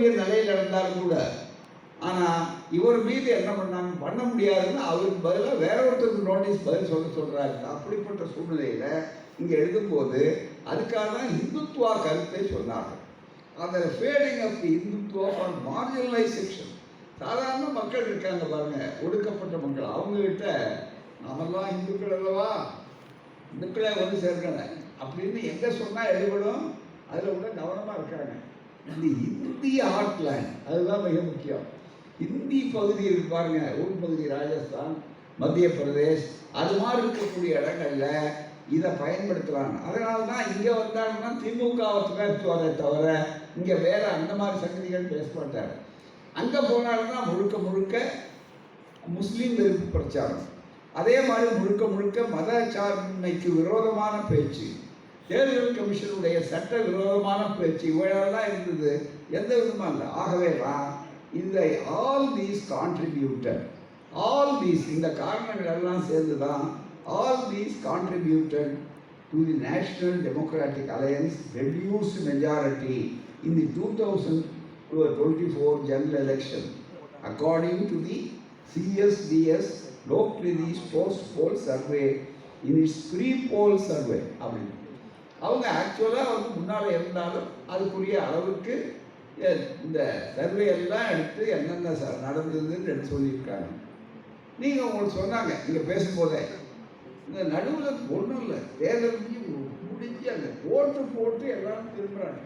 பெரிய நிலையில் இருந்தாலும் கூட. ஆனால் இவர் மீது என்ன பண்ண முடியாதுன்னு அவருக்கு பதிலாக வேற ஒருத்தருக்கு நோட்டீஸ் பதில் சொல்கிறாரு. அப்படிப்பட்ட சூழ்நிலையில் இங்கே எழுதும்போது அதுக்காக தான் இந்துத்துவா கருத்தை சொன்னார்கள். அந்த fading of the Hindutva for marginalise section. சாதாரண மக்கள் இருக்காங்க பாருங்க, ஒடுக்கப்பட்ட மக்கள், அவங்ககிட்ட நாமெல்லாம் இந்துக்கள் அல்லவா, இந்துக்களை வந்து சேர்க்கணும் அப்படின்னு எங்கே சொன்னால் எடுபடும், அதில் கூட கவனமாக இருக்காங்க. இந்த இந்திய ஹார்ட்லேண்ட் அதுதான் மிக முக்கியம். ஹிந்தி பகுதி பாருங்க, ஊர் பகுதி ராஜஸ்தான், மத்திய பிரதேஷ், அது மாதிரி இருக்கக்கூடிய இடங்கள்ல இதை பயன்படுத்துகிறாங்க. அதனால தான் இங்கே வந்தாங்கன்னா திமுகவை பேசுவாரே தவிர இங்கே வேற அந்த மாதிரி சங்கதிகள் பேச மாட்டார். அங்கே போனாலும்னா முழுக்க முழுக்க முஸ்லீம் வெறுப்பு பிரச்சாரம், அதே மாதிரி முழுக்க முழுக்க மத சார்பின்மைக்கு விரோதமான பேச்சு, தேர்தல் கமிஷனுடைய சட்ட விரோதமான பேச்சு, இவையெல்லாம் இருந்தது. எந்த விதமாக இல்லை. ஆகவே தான் இந்த all these contributed, all these இந்த காரணங்கள் எல்லாம் சேர்ந்து தான் all these contributed to the National Democratic Alliance reduced majority in the 2024 general election, according to the CSDS Lokpriti post-poll survey in its pre-poll survey. அவங்க ஆக்சுவலாக வந்து முன்னால் இருந்தாலும் அதுக்குரிய அளவுக்கு இந்த சர்வே எல்லாம் எடுத்து என்னென்ன நடந்ததுன்னு எடுத்து சொல்லியிருக்காங்க. நீங்கள் உங்களுக்கு சொன்னாங்க இங்கே பேசும்போதே, இந்த நடுவில் ஒன்றும் இல்லை, தேர்தல் முடிஞ்சு அந்த ஓட்டு போட்டு எல்லாரும் திரும்புகிறாங்க.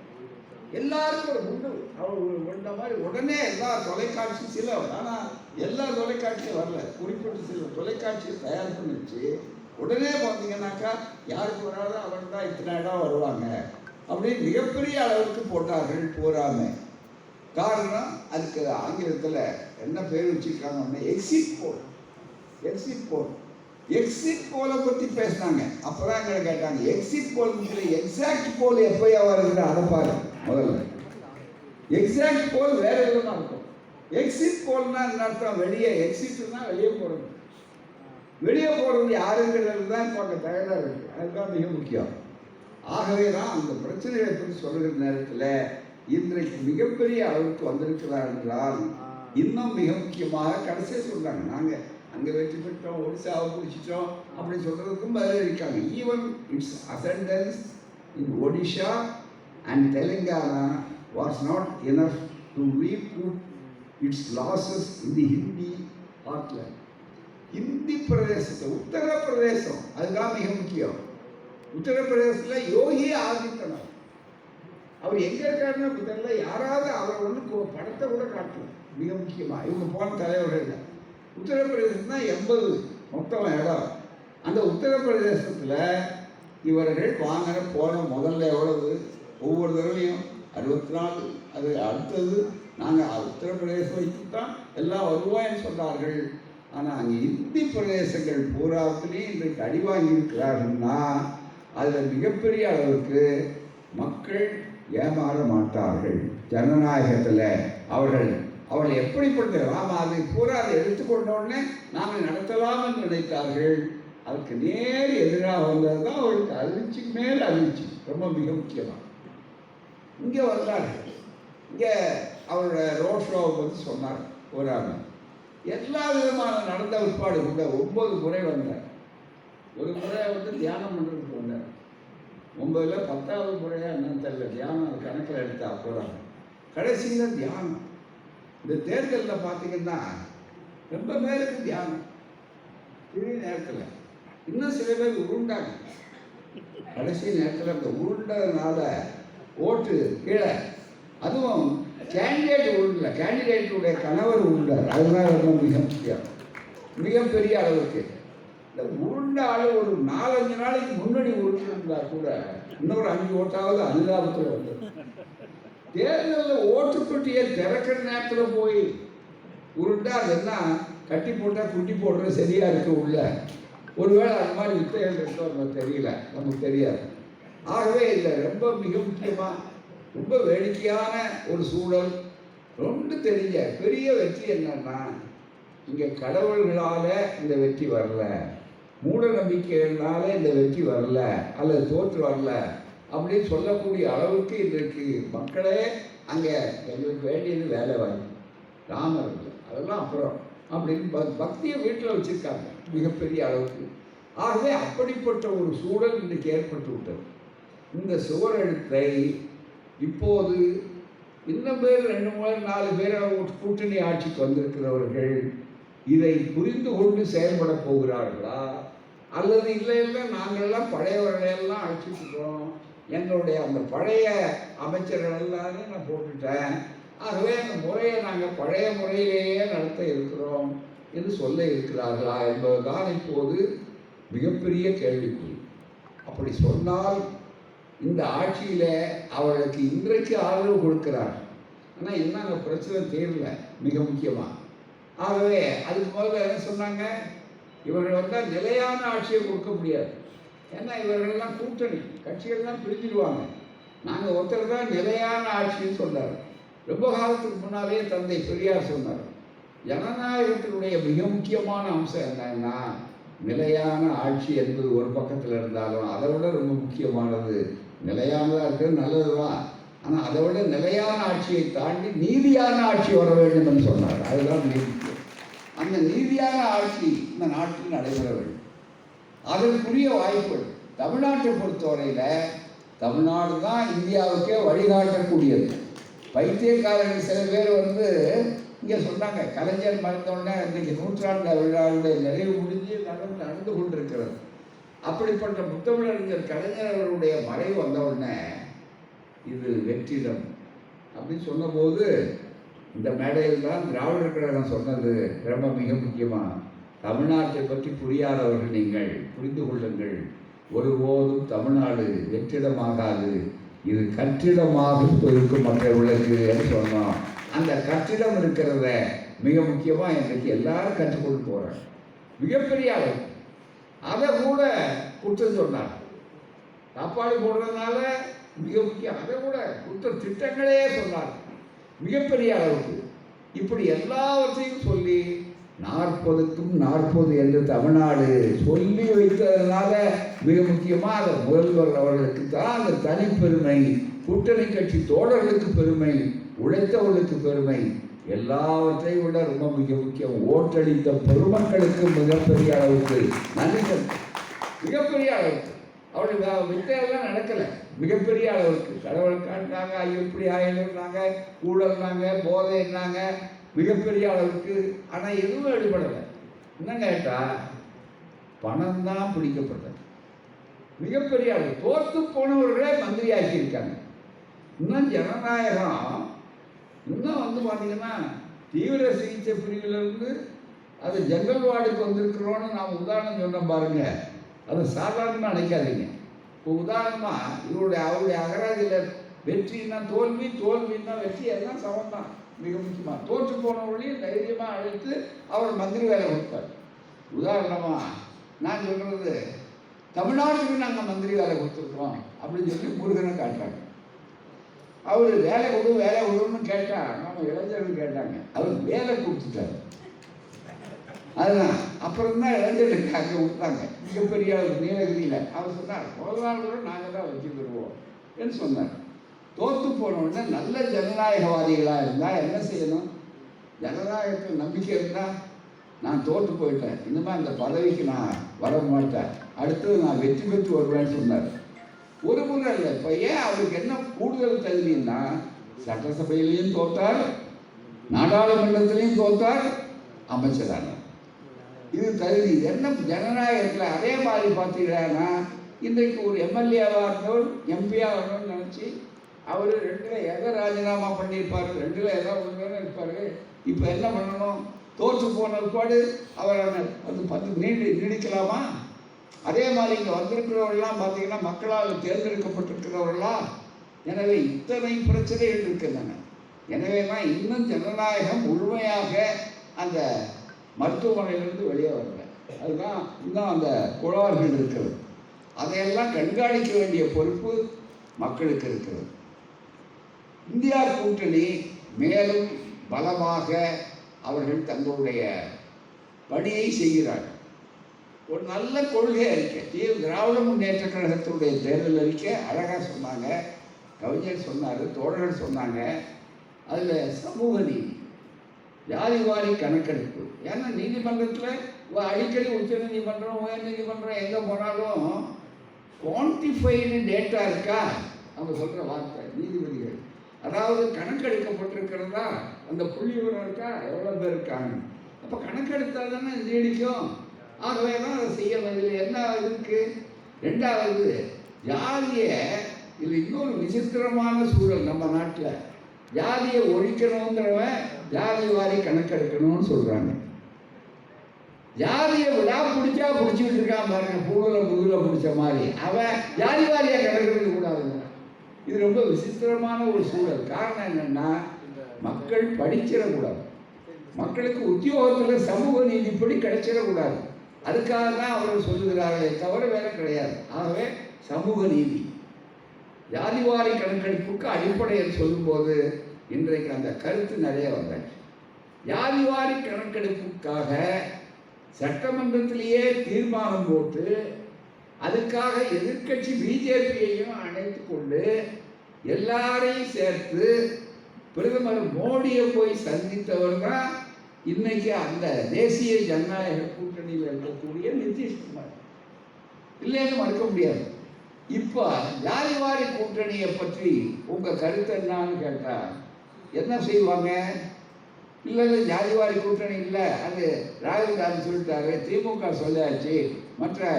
எல்லாரும் ஒரு முன்னு அவர் இந்த மாதிரி உடனே எல்லா தொலைக்காட்சி சில, ஆனால் எல்லா தொலைக்காட்சியும் வரல, குறிப்பிட்ட சில தொலைக்காட்சியை தயார் பண்ணிச்சு. உடனே பார்த்தீங்கன்னாக்கா யாருக்கு வராது அவன் தான் இத்தனை இடம் வருவாங்க அப்படின்னு மிகப்பெரிய அளவுக்கு போட்டார்கள். போராமை காரணம் அதுக்கு ஆங்கிலத்தில் என்ன பேர் வச்சுருக்காங்கன்னா exit poll. Exit poll, exit போலை பற்றி பேசினாங்க. அப்போ தான் எங்களை கேட்டாங்க எக்ஸிட் போல் எக்ஸாக்ட் போல் எப்போயா வருகிற அதை பாரு. முதல்ல எக்ஸாக்ட் போல் வேற விதமாக இருக்கும். எக்ஸிட் போல்னா என்ன அர்த்தம்? வெளியே, எக்ஸிட்னா வெளியே போகிறது. வெளியே போகிறது யாருங்கிறது தான் இப்போ அங்கே தயாராக இருக்குது. அதுதான் மிக முக்கியம். ஆகவே தான் அந்த பிரச்சனைகளை பற்றி சொல்கிற நேரத்தில் இன்றைக்கு மிகப்பெரிய அளவுக்கு வந்திருக்கிறார் என்றால், இன்னும் மிக முக்கியமாக கடைசியாக சொல்கிறாங்க நாங்கள் அங்கே வெற்றி பெற்றோம், ஒடிசாவை பிடிச்சிட்டோம் அப்படின்னு சொல்கிறதுக்கும் பதில் இருக்காங்க. Even it's அசெண்டன்ஸ் in Odisha and Telangana was not enough to recoup it's losses in the Hindi heartland. Hindi பிரதேசத்தை, உத்தரப்பிரதேசம் அதுதான் மிக முக்கியம். உத்தரப்பிரதேசத்தில் யோகி ஆதித்யநாத் அவர் எங்கே இருக்காருன்னா தெரியல, யாராவது அவர் ஒன்று படத்தை கூட காட்டணும். மிக முக்கியமாக இவங்க போன தலைவர்கள் உத்தரப்பிரதேசம் தான் 80 மொத்தம் இடம். அந்த உத்தரப்பிரதேசத்தில் இவர்கள் வாங்கின போன முதல்ல எவ்வளவு, ஒவ்வொரு தடவையும் 64, அது அடுத்தது நாங்கள் உத்தரப்பிரதேசம் வைத்து தான் எல்லாம் வருவான்னு சொன்னார்கள். ஆனால் அங்கே இந்தி பிரதேசங்கள் பூராத்திலையும் இன்றைக்கு அடி வாங்கியிருக்கிறார்கள்னா அதில் மிகப்பெரிய அளவுக்கு மக்கள் ஏமாற மாட்டார்கள். ஜனநாயகத்தில் அவர்கள் எப்படிப்பட்ட அதை பூரா அதை எடுத்துக்கொண்டோடனே நாங்கள் நடத்தலாம் என்று நினைத்தார்கள். அதுக்கு நேர் எதிராக வந்தது தான் அவருக்கு அதிர்ச்சிக்கு மேல் அதிர்ச்சி. ரொம்ப மிக முக்கியமாக இங்கே வந்தார்கள். இங்கே அவரோட ரோட் ஷோவை பற்றி சொன்னார். போராமல் எல்லா விதமான நடந்த விற்பாடு கூட 9 முறை வந்தார். ஒரு முறை வந்து தியானம் பண்ணுறதுக்கு வந்தார். 9ல் 10வது முறையாக என்னன்னு தெரியல, தியானம் கணக்கில் எடுத்தா போகிறாங்க. கடைசியில் தியானம். இந்த தேர்தலில் பார்த்தீங்கன்னா ரொம்ப பேருக்கு தியானம் திடீர் நேரத்தில், இன்னும் சில பேர் உருண்டாங்க. கடைசி நேரத்தில் அந்த உருண்டதுனால ஓட்டு கீழே, அதுவும் கேண்டிடேட் உருண்டல, கேண்டிடேட்டுடைய கணவர் உருண்டார். அதுதான் ரொம்ப மிக முக்கியம். மிகப்பெரிய அளவுக்கு இந்த உருண்ட ஆள் ஒரு 4-5 நாளைக்கு முன்னாடி உருண்டிருந்தா கூட இன்னொரு 5 ஓட்டாவது அனுதாபத்தில் வந்து தேர்தலில் ஓட்டுப்பட்டியை திறக்கிற நேரத்தில் போய் உருண்டா அது என்ன கட்டி போட்டால் குட்டி போடுறது சரியாக இருக்கு உள்ள. ஒருவேளை அது மாதிரி வித்தைகள் இருக்கோ நமக்கு தெரியல, நமக்கு தெரியாது. ஆகவே இதில் ரொம்ப மிக முக்கியமாக ரொம்ப வேடிக்கையான ஒரு சூழல். ரொம்ப தெரிஞ்ச பெரிய வெற்றி என்னன்னா, இங்கே கடவுள்களால் இந்த வெற்றி வரல, மூட நம்பிக்கைகளால இந்த வெற்றி வரல அல்லது தோற்று வரல அப்படின்னு சொல்லக்கூடிய அளவுக்கு இன்றைக்கு மக்களே அங்கே எங்களுக்கு வேண்டியது வேலை வாய்ப்பு, ராமர் இல்லை, அதெல்லாம் அப்புறம் அப்படின்னு பக்தியை வீட்டில் வச்சுருக்காங்க மிகப்பெரிய அளவுக்கு. ஆகவே அப்படிப்பட்ட ஒரு சூழல் இன்றைக்கு ஏற்பட்டு விட்டது. இந்த சுவரெழுத்தை இப்போது இன்னும் பேர் 2-4 பேர் கூட்டணி ஆட்சிக்கு வந்திருக்கிறவர்கள் இதை புரிந்து கொண்டு செயல்பட போகிறார்களா, அல்லது இல்லை இல்லை நாங்கள்லாம் பழையவர்களையெல்லாம் அழைச்சிட்டுருக்கோம், எங்களுடைய அந்த பழைய அமைச்சர்கள் எல்லாரும் நான் போட்டுட்டேன், ஆகவே அந்த முறையை நாங்கள் பழைய முறையிலேயே நடத்த இருக்கிறோம் என்று சொல்ல இருக்கிறார்களா என்பதுதான் இப்போது மிகப்பெரிய கேள்விக்குறி. அப்படி சொன்னால் இந்த ஆட்சியில் அவர்களுக்கு இன்றைக்கு ஆதரவு கொடுக்கிறார், ஆனால் என்ன அந்த பிரச்சனை தீரல மிக முக்கியமாக. ஆகவே அதுக்கு முதல்ல என்ன சொன்னாங்க, இவர்கள் வந்தால் நிலையான ஆட்சியை கொடுக்க முடியாது, ஏன்னா இவர்கள்லாம் கூட்டணி கட்சிகள்லாம் பிரிஞ்சிடுவாங்க, நாங்கள் ஒருத்தர் தான் நிலையான ஆட்சின்னு சொன்னார். ரொம்ப காலத்துக்கு முன்னாலே தந்தை பெரியார் சொன்னார், ஜனநாயகத்தினுடைய மிக முக்கியமான அம்சம் என்னன்னா நிலையான ஆட்சி என்பது ஒரு பக்கத்தில் இருந்தாலும் அதை விட ரொம்ப முக்கியமானது நிலையானதாக இருக்கிறது நல்லது தான், ஆனால் அதை விட நிலையான ஆட்சியை தாண்டி நீதியான ஆட்சி வர வேண்டும் என்று சொன்னார். அதுதான் மிக முக்கியம். அந்த நீதியான ஆட்சி இந்த நாட்டில் நடைபெற வேண்டும். அதற்குரிய வாய்ப்புகள் தமிழ்நாட்டை பொறுத்தவரையில் தமிழ்நாடு தான் இந்தியாவுக்கே வழிகாட்டக்கூடியது. பைத்தியக்காரர்கள் சில பேர் இங்கே சொன்னாங்க, கலைஞர் மறைந்தோடனே இன்றைக்கு 100ஆண்டு விழாவுடைய நிறைவு முடிஞ்சு நடந்து கொண்டிருக்கிறது. அப்படிப்பட்ட முத்தமிழறிஞர் கலைஞர் அவர்களுடைய மறைவு வந்தவுடனே இது வெற்றிடம் அப்படின்னு சொன்னபோது இந்த மேடையில் தான் திராவிடர் கழகம் சொன்னது ரொம்ப மிக முக்கியமாக, தமிழ்நாட்டை பற்றி புரியாதவர்கள் நீங்கள் புரிந்து கொள்ளுங்கள், ஒருபோதும் தமிழ்நாடு வெற்றிடமாகாது, இது கட்டிடமாக இருக்கும் மற்றவர்களுக்கு என்று சொன்னோம். அந்த கட்டிடம் இருக்கிறத மிக முக்கியமாக இன்றைக்கு எல்லாரும் கற்றுக்கொண்டு போகிறாங்க மிகப்பெரிய அளவு. அதை கூட குற்றம் சொன்னார், சாப்பாடு போடுறதுனால மிக முக்கியம், அதை கூட குற்ற திட்டங்களே சொன்னார் மிகப்பெரிய அளவுக்கு. இப்படி எல்லாவற்றையும் சொல்லி 40க்கும் 40 என்று தமிழ்நாடு சொல்லி வைத்ததுனால மிக முக்கியமாக அந்த முதல்வர் அவர்களுக்கு தான் அந்த தனிப்பெருமை, கூட்டணி கட்சி தோழர்களுக்கு பெருமை, உழைத்தவர்களுக்கு பெருமை, எல்லாவற்றையும் விட ரொம்ப மிக முக்கியம் ஓட்டளித்த பெருமக்களுக்கு மிகப்பெரிய அளவுக்கு நன்றிகள். மிகப்பெரிய அளவுக்கு அவருடைய வித்தையெல்லாம் நடக்கலை, மிகப்பெரிய அளவுக்கு கடவுளை காட்டினாங்க, ஐயோ இப்படி ஆயிடுறாங்க, ஊழல்னாங்க, போதைன்னாங்க மிகப்பெரிய அளவுக்கு. ஆனால் எதுவும் எடுபடலை. என்ன கேட்டால் பணம் தான் பிடிக்கப்பட்டது. மிகப்பெரிய அளவு தோற்று போனவர்களே மந்திரி ஆக்கியிருக்காங்க. இன்னும் ஜனநாயகம் இன்னும் பார்த்தீங்கன்னா தீவிர சிகிச்சை பிரிவிலிருந்து அது ஜெனரல் வார்டுக்கு வந்திருக்கிறோன்னு நாம் உதாரணம் சொன்னோம் பாருங்க, அது சாதாரணமாக நினைக்காதீங்க. இப்போ உதாரணமாக அவருடைய அகராதியில் வெற்றின்னா தோல்வி, தோல்வின்னா வெற்றி, எல்லாம் சமம் தான். மிக முக்கியமாக தோற்று போனவர்களையும் தைரியமாக அழைத்து அவர் மந்திரி வேலை கொடுத்தார். உதாரணமாக நான் சொல்கிறது, தமிழ்நாட்டுக்கு நாங்கள் மந்திரி வேலை கொடுத்துருக்கோம் அப்படின்னு சொல்லி முருகனை காட்டுறாங்க. அவர் வேலை கொடுன்னு கேட்டால் நம்ம இளைஞர்கள் கேட்டாங்க, அவர் வேலை கொடுத்துட்டார். அதுதான் அப்புறம் தான் இளைஞர்களுக்கு அங்கே கொடுத்தாங்க மிகப்பெரிய நீலகிரியில். அவர் சொன்னார், முதல்வரோடு நாங்கள் தான் வச்சு பெறுவோம் என்று சொன்னார். தோற்று போனோடனே நல்ல ஜனநாயகவாதிகளாக இருந்தால் என்ன செய்யணும், ஜனநாயகத்தில் நம்பிக்கை இருந்தால் நான் தோற்று போயிட்டேன், இனிமேல் அந்த பதவிக்கு நான் வர மாட்டேன், அடுத்தது நான் வெற்றி பெற்று வருவேன்னு சொன்னார். ஒரு முறை இல்லை. இப்போ ஏன் அவருக்கு என்ன கூடுதல் தகுதின்னா, சட்டசபையிலையும் தோற்றார், நாடாளுமன்றத்திலையும் தோற்றார், அமைச்சரானார். இது தகுதி. என்ன ஜனநாயகத்தில் அதே மாதிரி பார்த்தீங்கன்னா இன்றைக்கு ஒரு எம்எல்ஏவாக இருந்தவர் எம்பியாக வரணும்னு நினச்சி அவர் 2ல் எதை ராஜினாமா பண்ணியிருப்பார், 2ல் ஏதாவது ஒன்று இருப்பார். இப்போ என்ன பண்ணணும், தோற்று போன பாடு அவர் அது 10 நீடிக்கலாமா? அதே மாதிரி இங்கே வந்திருக்கிறவர்கள்லாம் பார்த்தீங்கன்னா மக்களால் தேர்ந்தெடுக்கப்பட்டிருக்கிறவர்களா? எனவே இத்தனை பிரச்சனைகள் இருக்கின்றன. எனவே தான் இன்னும் ஜனநாயகம் முழுமையாக அந்த மருத்துவமனையிலிருந்து வெளியே வரல. அதுதான் இன்னும் அந்த குழார்கள் இருக்கிறது. அதையெல்லாம் கண்காணிக்க வேண்டிய பொறுப்பு மக்களுக்கு இருக்கிறது. இந்தியா கூட்டணி மேலும் பலமாக அவர்கள் தங்களுடைய பணியை செய்கிறார்கள். ஒரு நல்ல கொள்கை அறிக்கை, திராவிட முன்னேற்ற கழகத்தினுடைய தேர்தல் அறிக்கை அழகாக சொன்னாங்க, கவிஞர் சொன்னார், தோழர்கள் சொன்னாங்க. அதில் சமூக நீதி, ஜாதிவாரி கணக்கெடுப்பு. ஏன்னா நீதிமன்றத்தில் அடிக்கடி உச்ச நீதிமன்றம், உயர் நீதிமன்றம் எங்கே போனாலும் குவான்டிஃபைடு டேட்டா இருக்கா அவங்க சொல்கிற வார்த்தை நீதிபதிகள். அதாவது கணக்கெடுக்கப்பட்டிருக்கிறதா, அந்த புள்ளி விவரம் இருக்கா, எவ்வளோ பேர் இருக்காங்க. அப்போ கணக்கெடுத்தால் தானே நீடிக்கும். ஆகவே தான் அதை செய்யணும். இதில் என்ன இருக்கு? ரெண்டாவது, ஜாதியை இது இன்னொரு விசித்திரமான சூழல் நம்ம நாட்டில். ஜாதியை ஒழிக்கணுங்கிறவன் ஜாதி வாரி கணக்கெடுக்கணும்னு சொல்கிறாங்க. ஜாதியை விழா பிடிச்சா பிடிச்சிட்டு இருக்கான் பாருங்க, முதுகில் பிடிச்ச மாதிரி. அவன் ஜாதி வாரியாக கணக்கெடுக்க கூடாதுங்க. இது ரொம்ப விசித்திரமான ஒரு சூழல். காரணம் என்னன்னா, மக்கள் படிச்சிடக்கூடாது, மக்களுக்கு உத்தியோகத்தில் சமூக நீதிப்படி கிடைச்சிடக்கூடாது. அதுக்காக தான் அவர்கள் சொல்லுகிறார்களே தவிர வேற கிடையாது. ஆகவே சமூக நீதி, ஜாதிவாரி கணக்கெடுப்புக்கு அடிப்படையில் சொல்லும்போது இன்றைக்கு அந்த கருத்து நிறைய வந்தாச்சு. ஜாதிவாரி கணக்கெடுப்புக்காக சட்டமன்றத்திலேயே தீர்மானம் போட்டு அதுக்காக எதிர்கட்சி பிஜேபியையும் அணைத்து கொண்டு எல்லாரையும் சேர்த்து பிரதமர் மோடியை போய் சந்தித்தவர் தான் இன்னைக்கு அந்த தேசிய ஜனநாயக கூட்டணியில் இருக்கக்கூடிய நிதிஷ்குமார். இல்லைன்னு மறுக்க முடியாது. இப்போ ஜாதிவாரி கூட்டணியை பற்றி உங்கள் கருத்து என்னான்னு கேட்டால் என்ன செய்வாங்க? இல்லை ஜாதிவாரி கூட்டணி இல்லை, அது ராகுல் காந்தி சொல்லிட்டாரு, திமுக சொல்லாச்சு, மற்ற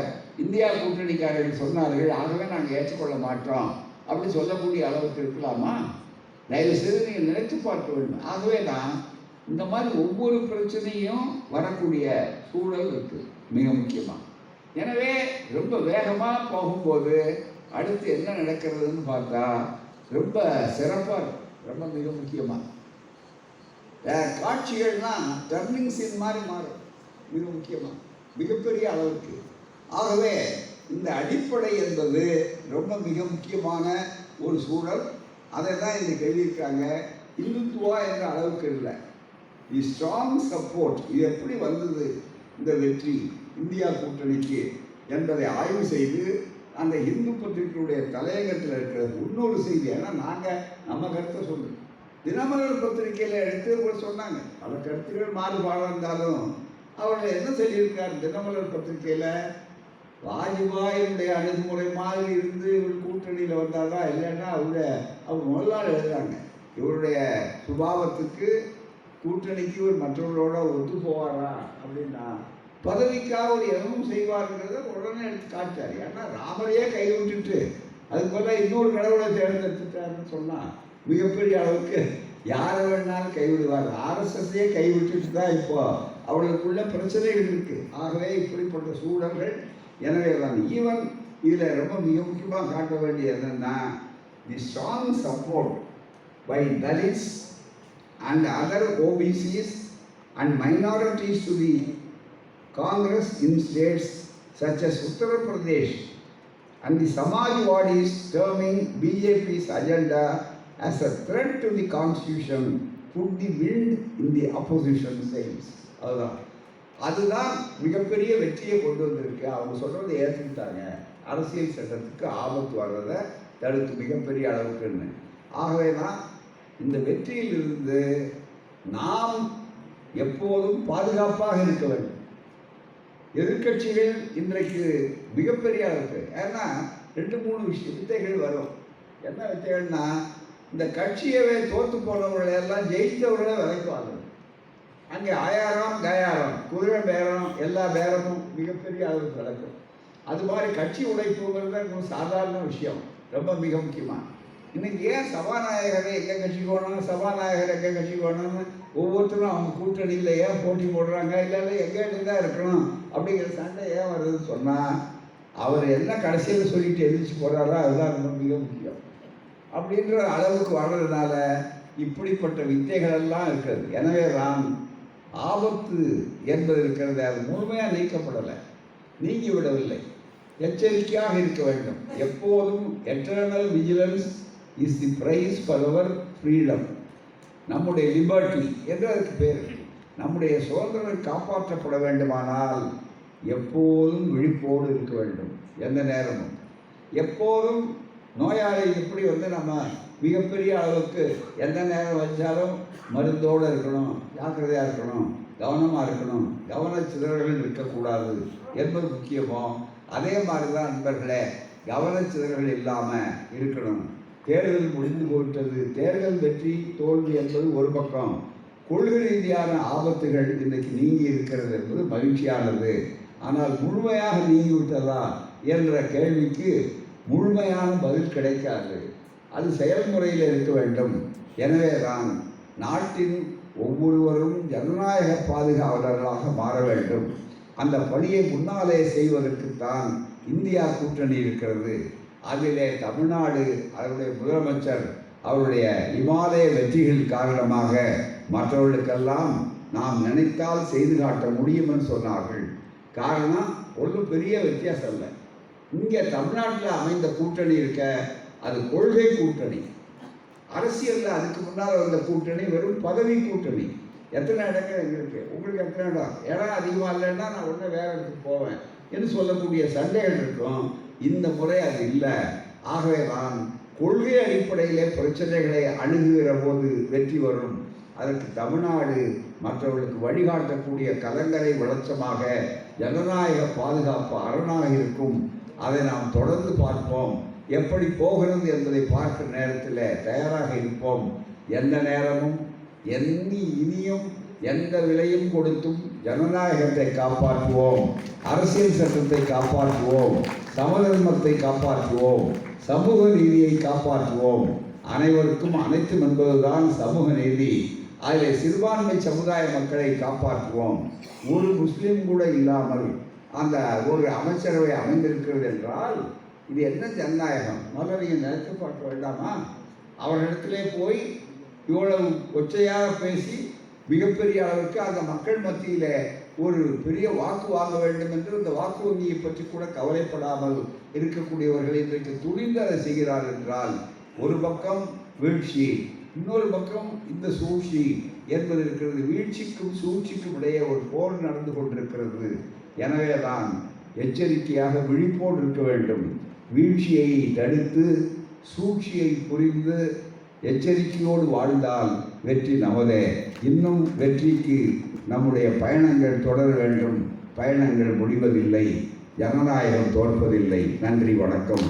இந்தியா கூட்டணிக்காரர்கள் சொன்னார்கள், ஆகவே நாங்கள் ஏற்றுக்கொள்ள மாட்டோம் அப்படி சொல்லக்கூடிய அளவுக்கு இருக்கலாமா? தயவு செய்து நீங்கள் நினைத்து பார்க்க வேண்டும். ஆகவே தான் இந்த மாதிரி ஒவ்வொரு பிரச்சனையும் வரக்கூடிய சூழல் இருக்குது மிக முக்கியமாக. எனவே ரொம்ப வேகமாக போகும்போது அடுத்து என்ன நடக்கிறதுன்னு பார்த்தா ரொம்ப சிறப்பாக இருக்கும். ரொம்ப மிக முக்கியமாக காட்சிகள்லாம் டர்னிங் சீன் மாதிரி மாறும் மிக முக்கியமாக, மிகப்பெரிய அளவுக்கு. ஆகவே இந்த அடிப்படை என்பது ரொம்ப மிக முக்கியமான ஒரு சூழல். அதை தான் இன்றைக்கு எழுதியிருக்காங்க. இந்துத்துவா என்ற அளவுக்கு இல்லை, தி ஸ்ட்ராங் சப்போர்ட். இது எப்படி வந்தது இந்த வெற்றி இந்தியா கூட்டணிக்கு என்பதை ஆய்வு செய்து அந்த இந்து பத்திரிகையுடைய தலையங்கத்தில் இருக்கிற இன்னொரு செய்தி. ஏன்னா நாங்கள் நம்ம கருத்தை சொல்லுவோம், தினமலர் பத்திரிகையில் எடுத்து கூட சொன்னாங்க. பல கருத்துக்கள் மாறுபாடாக இருந்தாலும் அவர்கள் என்ன சொல்லியிருக்கார் தினமலர் பத்திரிகையில், வாஜ்பாயினுடைய அணுகுமுறை மாதிரி இருந்து இவர் கூட்டணியில் வந்தாதான், இல்லைன்னா அவங்க முதலாளி எழுதுறாங்க, இவருடைய சுபாவத்துக்கு கூட்டணிக்கு இவர் மற்றவர்களோட ஒத்து போவாரா அப்படின்னா பதவிக்காக ஒரு எதுவும் செய்வார்ங்கிறத உடனே எடுத்து காட்டார். ஏன்னா ராமரையே கைவிட்டுட்டு அதுக்கு போல இன்னொரு கடவுளை தேர்ந்தெடுத்துட்டாருன்னு சொன்னால் மிகப்பெரிய அளவுக்கு யாரை வேணாலும் கைவிடுவார். ஆர்எஸ்எஸ்ஸையே கைவிட்டுட்டு தான் இப்போ அவர்களுக்குள்ள பிரச்சனைகள் இருக்குது. ஆகவே இப்படிப்பட்ட சூழல்கள். எனவே தான் ஈவன் இதில் ரொம்ப மிக முக்கியமாக காட்ட வேண்டியது என்னென்னா, the strong support by Dalits and other OBCs and minorities to the Congress in states such as Uttar Pradesh, and the Samajwadis terming BJP's agenda as a threat to the constitution put the wind in the opposition sails. அதுதான் மிகப்பெரிய வெற்றியை கொண்டு வந்திருக்கு. அவங்க சொல்கிறத ஏற்றுக்கிட்டாங்க, அரசியல் சட்டத்துக்கு ஆபத்து வர்றதை தடுத்து மிகப்பெரிய அளவுக்குன்னு. ஆகவே தான் இந்த வெற்றியிலிருந்து நாம் எப்போதும் பாதுகாப்பாக இருக்க வேண்டும். எதிர்கட்சிகள் இன்றைக்கு மிகப்பெரிய அளவுக்கு, ஏன்னா 2-3 வித்தைகள் வரும். என்ன வித்தைகள்னா, இந்த கட்சியவே தோற்று போனவர்களை எல்லாம் ஜெயித்தவர்களை விலைக்குவாங்க. அங்கே ஆயாரம் கயாரம் குதிரை பேரம் எல்லா பேரமும் மிகப்பெரிய அளவுக்கு நடக்கும். அது மாதிரி கட்சி உடைப்புங்கிறது சாதாரண விஷயம், ரொம்ப மிக முக்கியமாக. இன்னைக்கு ஏன் சபாநாயகரை எங்கள் கட்சி போகணும், சபாநாயகர் எங்கள் கட்சி போகணும்னு ஒவ்வொருத்தரும் அவங்க கூட்டணியில் ஏன் போட்டி போடுறாங்க, இல்லை எங்கேட்டு தான் இருக்கணும் அப்படிங்கிற சண்டை ஏன் வருதுன்னு சொன்னால், அவர் என்ன கடைசியில் சொல்லிட்டு எதிர்த்து போகிறாரோ அதுதான் ரொம்ப மிக முக்கியம். அப்படின்ற அளவுக்கு வர்றதுனால இப்படிப்பட்ட வித்தைகளெல்லாம் இருக்கிறது. எனவே தான் ஆபத்து என்பது இருக்கிறது, அது முழுமையாக நீக்கப்படலை, நீங்கிவிடவில்லை. எச்சரிக்கையாக இருக்க வேண்டும் எப்போதும். Eternal vigilance is the price for our freedom. நம்முடைய லிபர்ட்டி என்று அதுக்கு பேர். நம்முடைய சுதந்திரம் காப்பாற்றப்பட வேண்டுமானால் எப்போதும் விழிப்போடு இருக்க வேண்டும். எந்த நேரமும் எப்போதும் நோயாளி எப்படி நம்ம மிகப்பெரிய அளவுக்கு எந்த நேரம் வச்சாலும் மருந்தோடு இருக்கணும், ஜாக்கிரதையாக இருக்கணும், கவனமாக இருக்கணும், கவனச்சிதறல்கள் இருக்கக்கூடாது என்பது முக்கியமோ அதே மாதிரி தான் நண்பர்களே கவனச்சிதறல்கள் இல்லாமல் இருக்கணும். தேர்தல் முடிந்து போயிட்டது. தேர்தல் வெற்றி தோல்வி என்பது ஒரு பக்கம், கொள்கை ரீதியான ஆபத்துகள் இன்றைக்கு நீங்கி இருக்கிறது என்பது மகிழ்ச்சியானது. ஆனால் முழுமையாக நீங்கிவிட்டதா என்ற கேள்விக்கு முழுமையான பதில் கிடைக்காது. அது செயல்முறையில் இருக்க வேண்டும். எனவே தான் நாட்டின் ஒவ்வொருவரும் ஜனநாயக பாதுகாவலர்களாக மாற வேண்டும். அந்த பணியை முன்னாலே செய்வதற்குத்தான் இந்தியா கூட்டணி இருக்கிறது. அதிலே தமிழ்நாடு அவருடைய முதலமைச்சர் அவருடைய இமாலய வெற்றிகள் காரணமாக மற்றவர்களுக்கெல்லாம் நாம் நினைத்தால் செய்து காட்ட முடியும் என்று சொன்னார்கள். காரணம் ஒன்றும் பெரிய வித்தியாசம் இல்லை. இங்கே தமிழ்நாட்டில் அமைந்த கூட்டணி இருக்க அது கொள்கை கூட்டணி. அரசியலில் அதுக்கு முன்னால் வந்த கூட்டணி வெறும் பதவி கூட்டணி. எத்தனை இடங்கள் எங்களுக்கு, உங்களுக்கு எத்தனை இடம், இடம் அதிகமாக இல்லைன்னா நான் உடனே வேற இடத்துக்கு போவேன் என்று சொல்லக்கூடிய சண்டைகள் இருக்கும். இந்த முறை அது இல்லை. ஆகவே தான் கொள்கை அடிப்படையிலே பிரச்சனைகளை அணுகுகிற போது வெற்றி வரும். அதற்கு தமிழ்நாடு மற்றவர்களுக்கு வழிகாட்டக்கூடிய கலங்கரை வெளிச்சமாக ஜனநாயக பாதுகாப்பு அரணாக இருக்கும். அதை நாம் தொடர்ந்து பார்ப்போம். எப்படி போகிறது என்பதை பார்க்கிற நேரத்தில் தயாராக இருப்போம். எந்த நேரமும் இனியும் எந்த விலையும் கொடுத்தும் ஜனநாயகத்தை காப்பாற்றுவோம், அரசியல் சட்டத்தை காப்பாற்றுவோம், சமதர்மத்தை காப்பாற்றுவோம், சமூக நீதியை காப்பாற்றுவோம். அனைவருக்கும் அனைத்தும் என்பதுதான் சமூக நீதி. அதில் சிறுபான்மை சமுதாய மக்களை காப்பாற்றுவோம். ஒரு முஸ்லீம் கூட இல்லாமல் அந்த ஒரு அமைச்சரவை அமைந்திருக்கிறது என்றால் இது என்ன ஜனநாயகம்? முதல்ல நீங்கள் நினைத்து பார்க்க வேண்டாமா? அவர்களிடத்திலே போய் இவ்வளவு கொச்சையாக பேசி மிகப்பெரிய அளவுக்கு அந்த மக்கள் மத்தியில் ஒரு பெரிய வாக்கு வாங்க வேண்டும் என்று இந்த வாக்கு வங்கியை பற்றி கூட கவலைப்படாமல் இருக்கக்கூடியவர்கள் இன்றைக்கு துணிந்து அதை செய்கிறார் என்றால் ஒரு பக்கம் வீழ்ச்சி, இன்னொரு பக்கம் இந்த சூழ்ச்சி என்பது இருக்கிறது. வீழ்ச்சிக்கும் சூழ்ச்சிக்கும் இடையே ஒரு போர் நடந்து கொண்டிருக்கிறது. எனவே தான் எச்சரிக்கையாக விழிப்போடு இருக்க வேண்டும். வீழ்ச்சியை தடுத்து சூழ்ச்சியை புரிந்து எச்சரிக்கையோடு வாழ்ந்தால் வெற்றி நமதே. இன்னும் வெற்றிக்கு நம்முடைய பயணங்கள் தொடர வேண்டும். பயணங்கள் முடிவதில்லை, ஜனநாயகம் தோற்பதில்லை. நன்றி, வணக்கம்.